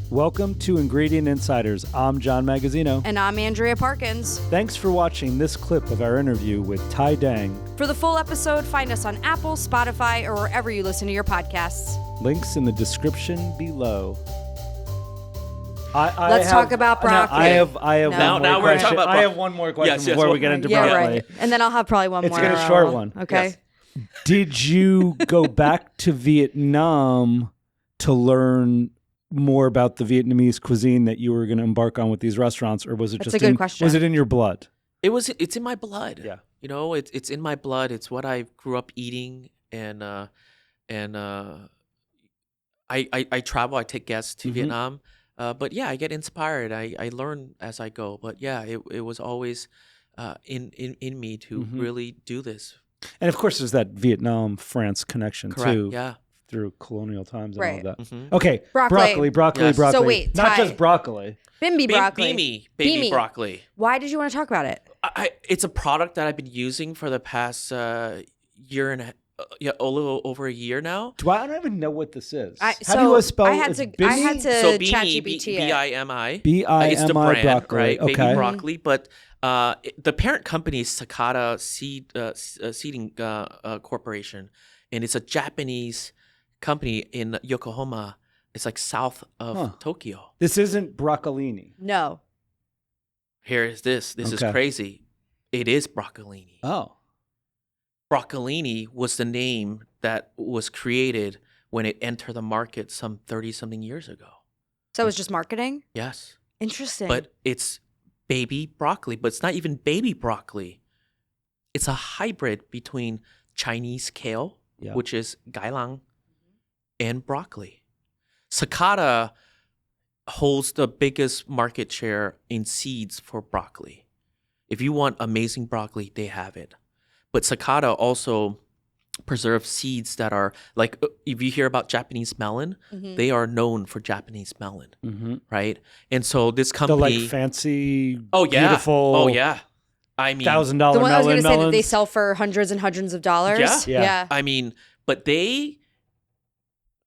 Welcome to Ingredient Insiders. I'm John Magazzino. And I'm Andrea Parkins. Thanks for watching this clip of our interview with Tai Dang. For the full episode, find us on Apple, Spotify, or wherever you listen to your podcasts. Links in the description below. Let's talk about broccoli. I have one more we're talking about I have one more question before we get into broccoli. Right. And then I'll have probably one more. It's a short one. Okay. Yes. Did you go back to Vietnam to learn more about the Vietnamese cuisine that you were going to embark on with these restaurants, or was it That's just a good question. Was it in your blood? It's in my blood. Yeah. You know, it's in my blood. It's what I grew up eating, and I travel. I take guests to Vietnam, but yeah, I get inspired. I learn as I go. But yeah, it was always in me to really do this. And of course, there's that Vietnam-France connection Correct. too. Yeah. Through colonial times and Right. all that. Mhm. Okay, Broccoli. broccoli. Yes. So wait, not Tai. just broccoli. Bimby broccoli. Baby broccoli. Why did you want to talk about it? It's a product that I've been using for the past year and a little over a year now. I don't even know what this is. How so do you spell I it? had It's to Bimmy? So chat Bimi, GPT it. B-I-M-I. B-I-M-I It's the brand, broccoli. right? Okay. Baby broccoli. But the parent company is Ca Phe Seeding Corporation, and it's a Japanese company in Yokohama. It's like south of Tokyo. This isn't broccolini. No. Here is this. This is Okay. crazy. It is broccolini. Oh. Broccolini was the name that was created when it entered the market some 30-something years ago. So it was just marketing? Yes. Interesting. But it's baby broccoli, but it's not even baby broccoli. It's a hybrid between Chinese kale, Yeah. which is gailang, and broccoli. Sakata holds the biggest market share in seeds for broccoli. If you want amazing broccoli, they have it. But Sakata also preserves seeds that are like, if you hear about Japanese melon, they are known for Japanese melon, right? And so this The company, like fancy, beautiful, beautiful, I mean, $1,000 the one I was melon going to say that they melons. sell for hundreds and hundreds of dollars. Yeah? Yeah. I mean, but they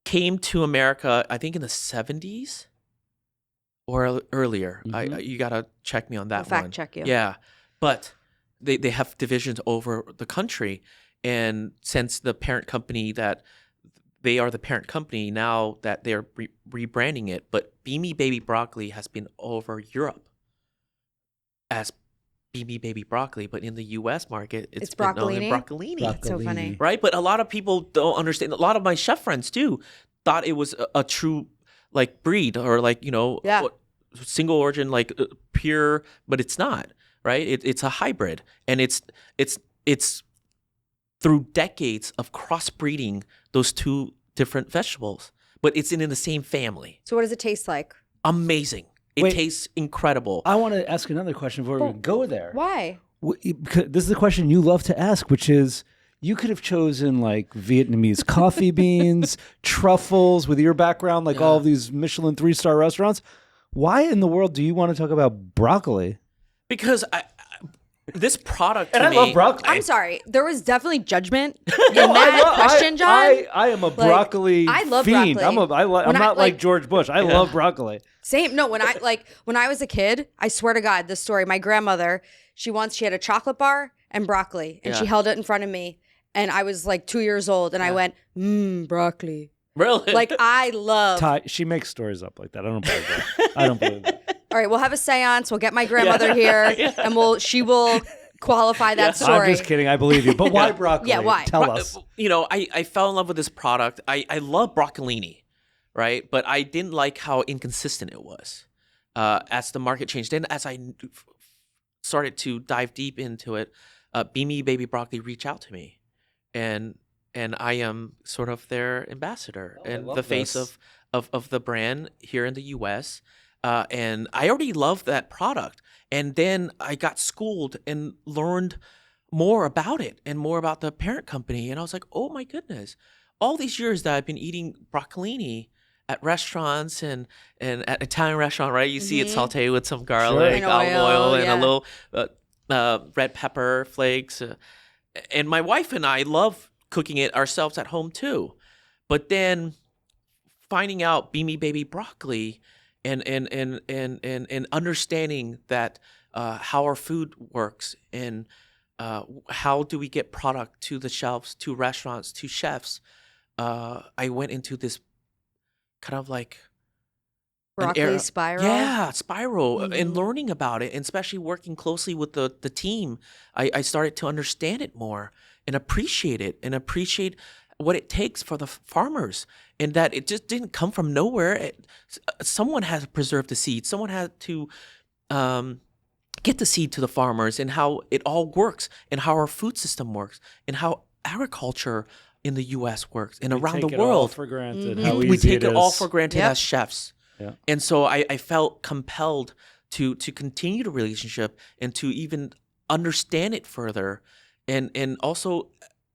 came to America, I think in the 70s or earlier. You got to check me on that I'll fact one. check you. Yeah. But they have divisions over the country. And since the parent company that they are the parent company now that they're rebranding it, but Bimi Baby Broccoli has been over Europe as Bimi Baby Broccoli, but in the U.S. market, it's been known as broccolini. That's so funny. Right? But a lot of people don't understand. A lot of my chef friends too thought it was a true like breed or like, you know, single origin, like pure, but it's not, right? It's a hybrid. And it's through decades of crossbreeding those two different vegetables, but it's in the same family. So what does it taste like? Amazing. It tastes incredible. I want to ask another question before we go there. Why? Because this is the question you love to ask, which is, you could have chosen like Vietnamese coffee beans, truffles with your background, like all of these Michelin 3-star restaurants. Why in the world do you want to talk about broccoli? Because this product to And me, I love broccoli. I'm sorry. There was definitely judgment in that question, John. I am a broccoli I love fiend. broccoli. I'm not like George Bush. I love broccoli. Same. No, when I was a kid, I swear to God, this story, my grandmother, she had a chocolate bar and broccoli, and she held it in front of me, and I was like 2 years old, and I went, broccoli. really, Like I love. Ty, she makes stories up like that. I don't believe that. I don't believe that. All right, we'll have a seance. We'll get my grandmother here, and she will qualify that story. I'm just kidding. I believe you. But why broccoli? Yeah, why? Tell us. you know, I fell in love with this product. I love broccolini, right? But I didn't like how inconsistent it was as the market changed. Then as I started to dive deep into it, Bimi Baby Broccoli reached out to me, and I am sort of their ambassador and the face of the brand here in the U.S. And I already loved that product. And then I got schooled and learned more about it and more about the parent company. And I was like, oh my goodness, all these years that I've been eating broccolini at restaurants and at Italian restaurant, right? You see it sauteed with some garlic, olive oil, and a little red pepper flakes. And my wife and I love cooking it ourselves at home too. But then finding out Bimi Baby Broccoli and understanding that how our food works and how do we get product to the shelves, to restaurants, to chefs. I went into this kind of like Broccoli spiral. Yeah, spiral, and learning about it, and especially working closely with the team, I started to understand it more and appreciate it, and appreciate what it takes for the farmers, and that it just didn't come from nowhere. Someone had to preserve the seed. Someone had to get the seed to the farmers, and how it all works, and how our food system works, and how agriculture in the U.S. works, and around the Take it all world. for granted. How We easy take it all is. for granted Yep. as chefs. Yeah. And so I felt compelled to continue the relationship, and to even understand it further, and also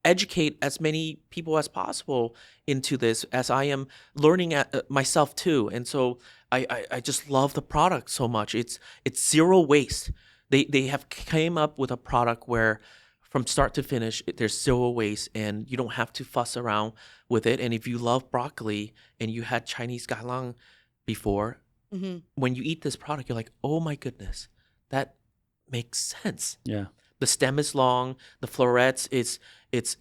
educate as many people as possible into this, as I am learning myself too. And so I just love the product so much. It's zero waste. They have came up with a product where from start to finish, there's zero waste, and you don't have to fuss around with it. And if you love broccoli and you had Chinese gailang before, when you eat this product, you're like, oh my goodness, that makes sense. Yeah. The stem is long, the florets it's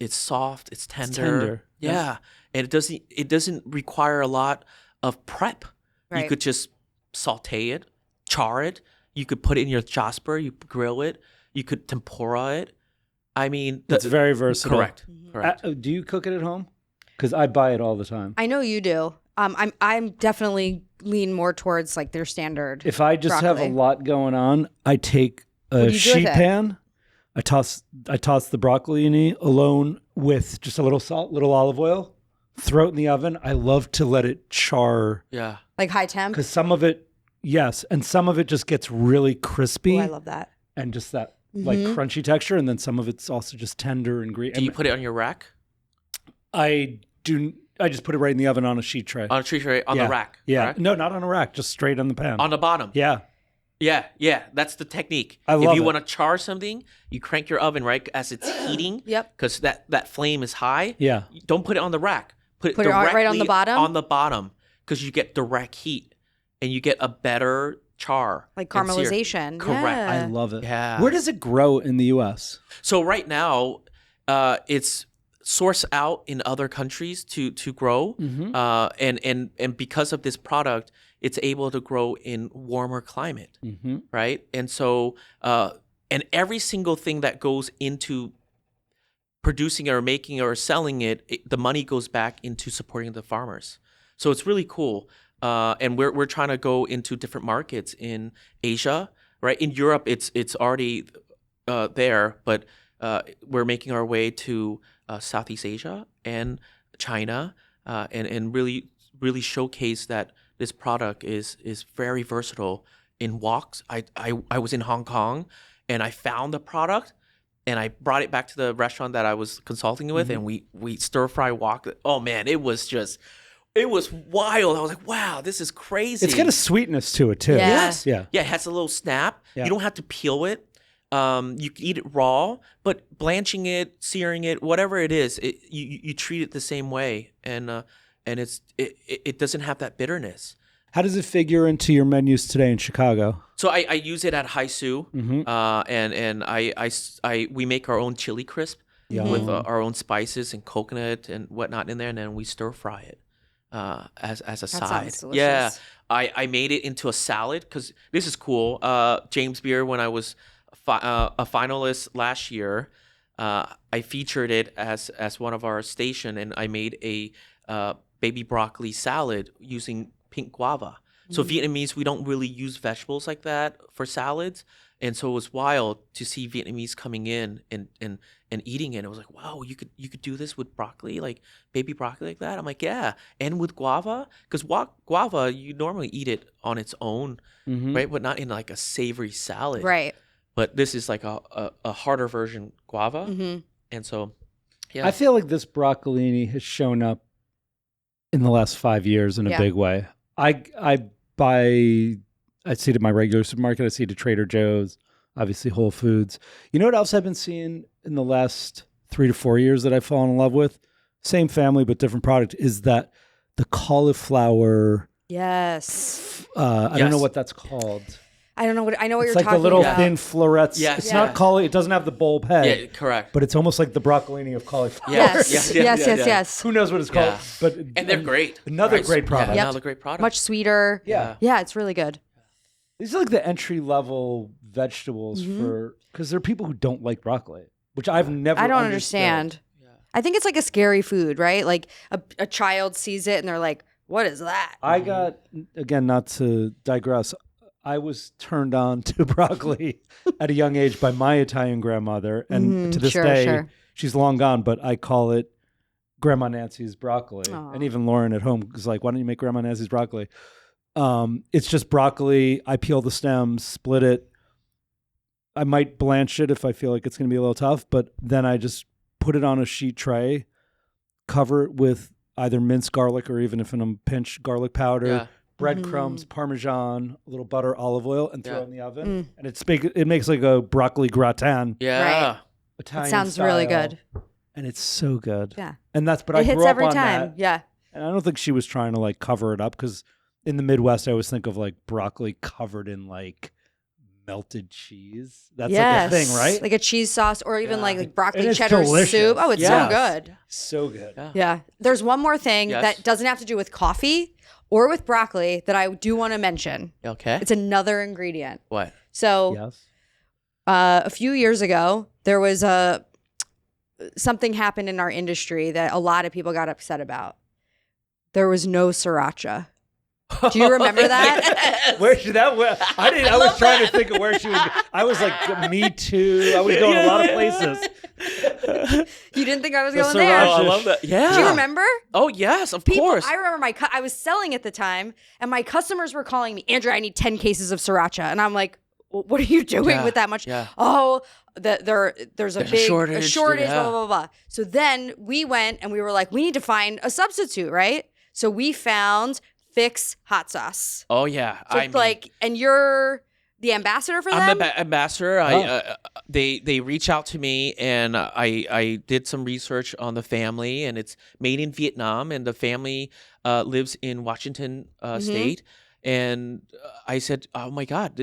soft, it's tender. tender. Yeah. And it doesn't require a lot of prep. You Right. could just saute it, char it. You could put it in your jasper, you grill it, you could tempura it. I mean, It's very versatile. correct. Correct. Do you cook it at home? Because I buy it all the time. I know you do. I'm definitely lean more towards like their standard. If I just have a broccoli. lot going on, I take do a you do with sheet it? pan. I toss the broccolini alone with just a little salt, little olive oil. Throw it in the oven. I love to let it char Yeah. Like high temp. because some of it, yes, and some of it just gets really crispy Oh, I love that. and just that like crunchy texture, and then some of it's also just tender and green. Do you put it on your rack? I do. I just put it right in the oven on a sheet tray. On a tree tray, on Yeah. the rack? Yeah, correct? no, not on a rack, just straight on the pan. On the bottom. Yeah, Yeah, that's the technique. I If love you it. want to char something, you crank your oven right as it's heating. Yep. Because that flame is high. yeah. Don't put it on the rack. Put it Put it right on the directly bottom? On the bottom, because you get direct heat, and you get a better char. Like and sear. caramelization. Correct. Yeah. I love it. Yeah. Where does it grow in the U.S.? So right now, it's sourced out in other countries to grow, and because of this product, it's able to grow in warmer climate, right? And so, and every single thing that goes into producing it or making it or selling it, the money goes back into supporting the farmers. So it's really cool. And we're trying to go into different markets in Asia, right? In Europe, it's already there, but we're making our way to Southeast Asia and China, and really showcase that this product is very versatile in woks. I was in Hong Kong, and I found the product, and I brought it back to the restaurant that I was consulting with, and we stir fry wok. Oh man, it was wild. I was like, wow, this is crazy. It's got a sweetness to it too. Yeah. Yes. Yeah. Yeah, it has a little snap. Yeah. You don't have to peel it. You can eat it raw, but blanching it, searing it, whatever it is, you treat it the same way, and it doesn't have that bitterness. How does it figure into your menus today in Chicago? So I use it at HaiSous, and we make our own chili crisp with our own spices and coconut and whatnot in there, and then we stir fry it as a side. sounds delicious. Yeah, I made it into a salad because this is cool. James Beard, when I was a finalist last year, I featured it as one of our station, and I made a baby broccoli salad using pink guava. So Vietnamese, we don't really use vegetables like that for salads, and so it was wild to see Vietnamese coming in and eating it. It was like, wow, you could do this with broccoli, like baby broccoli like that. I'm like, yeah, and with guava, because guava you normally eat it on its own, right, but not in like a savory salad, Right. But this is like a harder version guava, and so yeah, I feel like this broccolini has shown up in the last 5 years in a Yeah. big way. I see it at my regular supermarket. I see it at Trader Joe's, obviously Whole Foods. You know what else I've been seeing in the last 3 to 4 years that I've fallen in love with? Same family, but different product, is that the cauliflower Yes. I don't know what that's called. I don't know what I know what It's you're like talking the little about. thin florets. Yes. It's Yeah. not cauli. It doesn't have the bulb head. Yeah, correct. But it's almost like the broccolini of cauliflower. Yes. Who knows what it's called? Yeah. But And they're great. Another right? great product. Yeah, another great product. Much sweeter. Yeah. Yeah, it's really good. These are like the entry level vegetables for because there are people who don't like broccoli, which I've never. I don't understood. understand. I think it's like a scary food, right? Like a child sees it and they're like, "What is that?" I got again, not to digress. I was turned on to broccoli at a young age by my Italian grandmother, and to this day, she's long gone. But I call it Grandma Nancy's broccoli, and even Lauren at home is like, "Why don't you make Grandma Nancy's broccoli?" It's just broccoli. I peel the stems, split it. I might blanch it if I feel like it's going to be a little tough, but then I just put it on a sheet tray, cover it with either minced garlic or even if in a pinch, garlic powder, breadcrumbs, Parmesan, a little butter, olive oil, and throw it in the oven. And it makes like a broccoli gratin. Yeah. Right. Italian It sounds style, really good. and it's so good. Yeah. And but It I hits grew up every on time. that. Yeah. And I don't think she was trying to like cover it up because in the Midwest, I always think of like broccoli covered in like melted cheese. That's like a thing, right? Like a cheese sauce or even like broccoli And it's cheddar delicious. soup. Oh, it's so good. So good. Yeah. There's one more thing that doesn't have to do with coffee or with broccoli that I do want to mention. Okay. It's another ingredient. What? So Yes. a few years ago, there was something happened in our industry that a lot of people got upset about. There was no Sriracha. Do you remember that? Where should that? I didn't. I was trying to think of where she was. I was like, me too. I was going a lot of places. You didn't think I was The going Oh, there? I love that. Yeah. Do you remember? Oh, yes, of course. I remember I was selling at the time, and my customers were calling me, Andrea, I need 10 cases of Sriracha. And I'm like, what are you doing with that much? Yeah. Oh, there's a big shortage, blah, yeah. blah, blah, blah. So then we went and we were like, we need to find a substitute, right? So we found Fix hot sauce. Oh, yeah. So it's like, and you're the ambassador for them? I'm the ambassador. They reach out to me, and I did some research on the family, and it's made in Vietnam, and the family lives in Washington State. And I said, oh my God,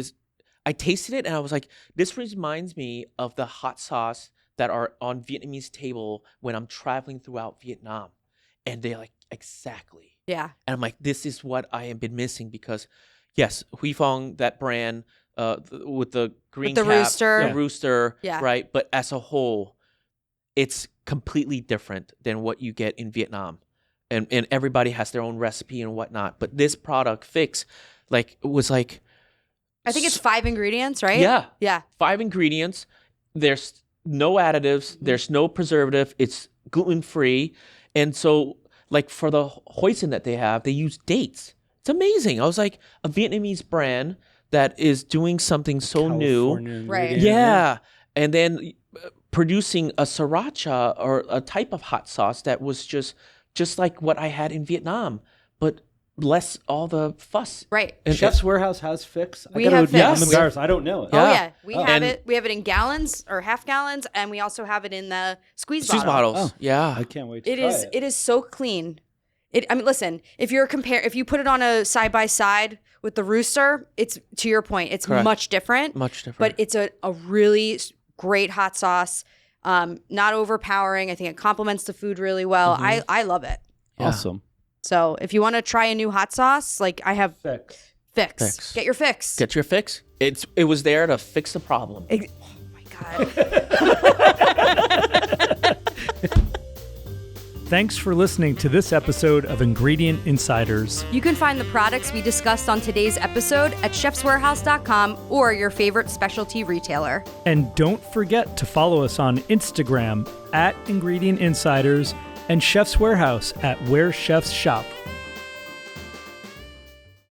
I tasted it, and I was like, this reminds me of the hot sauce that are on Vietnamese table when I'm traveling throughout Vietnam. And they're like, exactly. Yeah. And I'm like, this is what I have been missing because, yes, Huy Fong, that brand with the green the cap, rooster. the rooster, Yeah. right? But as a whole, it's completely different than what you get in Vietnam. And everybody has their own recipe and whatnot. But this product, Fix, was like... I think it's 5 ingredients, right? Yeah. Yeah. 5 ingredients. There's no additives. There's no preservative. It's gluten-free. And so... like for the hoisin that they have, they use dates. It's amazing. I was like, a Vietnamese brand that is doing something so new. Right. Yeah. And then producing a Sriracha or a type of hot sauce that was just like what I had in Vietnam, but less all the fuss. Right. And Chef's Warehouse has Fix. We have Fix. I'm embarrassed. I don't know it. Oh Yeah. yeah, we have it. We have it in gallons or half gallons, and we also have it in the squeeze bottle. bottles. Oh. Yeah. I can't wait to It try is. it. It is so clean. I mean, listen. If you put it on a side by side with the rooster, it's to your point. It's Correct. much different. Much different. But it's a really great hot sauce. Not overpowering. I think it complements the food really well. I love it. Yeah. Awesome. So if you want to try a new hot sauce, like I have Fix. Fix. Get your Fix. Get your Fix. It was there to fix the problem. Oh my God. Thanks for listening to this episode of Ingredient Insiders. You can find the products we discussed on today's episode at chefswarehouse.com or your favorite specialty retailer. And don't forget to follow us on Instagram @Ingredient Insiders and Chef's Warehouse @Where Chefs Shop.